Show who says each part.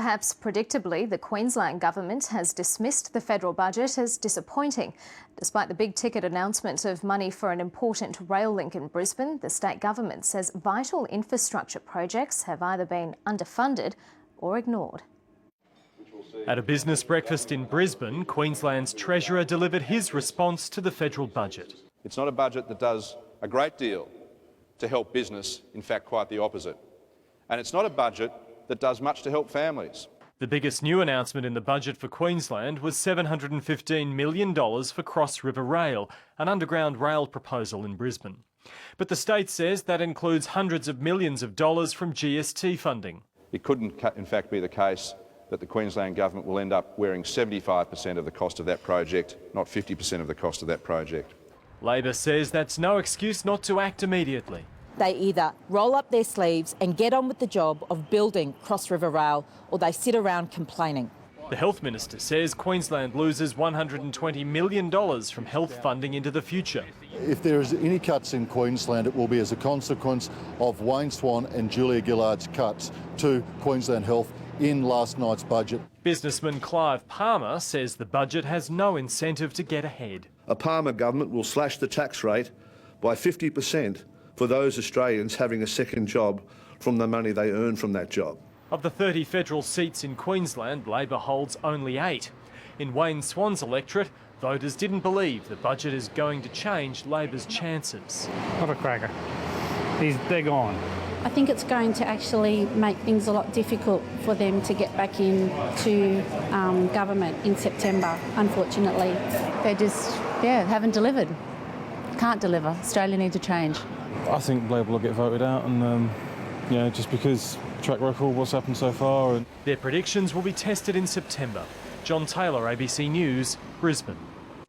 Speaker 1: Perhaps predictably, the Queensland Government has dismissed the federal budget as disappointing. Despite the big-ticket announcement of money for an important rail link in Brisbane, the state government says vital infrastructure projects have either been underfunded or ignored.
Speaker 2: At a business breakfast in Brisbane, Queensland's Treasurer delivered his response to the federal budget.
Speaker 3: It's not a budget that does a great deal to help business, in fact quite the opposite. And it's not a budget that does much to help families.
Speaker 2: The biggest new announcement in the budget for Queensland was $715 million for Cross River Rail, an underground rail proposal in Brisbane. But the state says that includes hundreds of millions of dollars from GST funding.
Speaker 3: It couldn't, in fact, be the case that the Queensland Government will end up wearing 75% of the cost of that project, not 50% of the cost of that project.
Speaker 2: Labor says that's no excuse not to act immediately.
Speaker 4: They either roll up their sleeves and get on with the job of building Cross River Rail, or they sit around complaining.
Speaker 2: The Health Minister says Queensland loses $120 million from health funding into the future.
Speaker 5: If there is any cuts in Queensland, it will be as a consequence of Wayne Swan and Julia Gillard's cuts to Queensland Health in last night's budget.
Speaker 2: Businessman Clive Palmer says the budget has no incentive to get ahead.
Speaker 6: A Palmer government will slash the tax rate by 50% for those Australians having a second job from the money they earn from that job.
Speaker 2: Of the 30 federal seats in Queensland, Labor holds only 8. In Wayne Swan's electorate, voters didn't believe the budget is going to change Labor's chances.
Speaker 7: What a cracker. They're gone.
Speaker 8: I think it's going to actually make things a lot difficult for them to get back into government in September, unfortunately.
Speaker 9: They just, haven't delivered. Can't deliver. Australia needs a change.
Speaker 10: I think Labor will get voted out, and just because track record, what's happened so far.
Speaker 2: Their predictions will be tested in September. John Taylor, ABC News, Brisbane.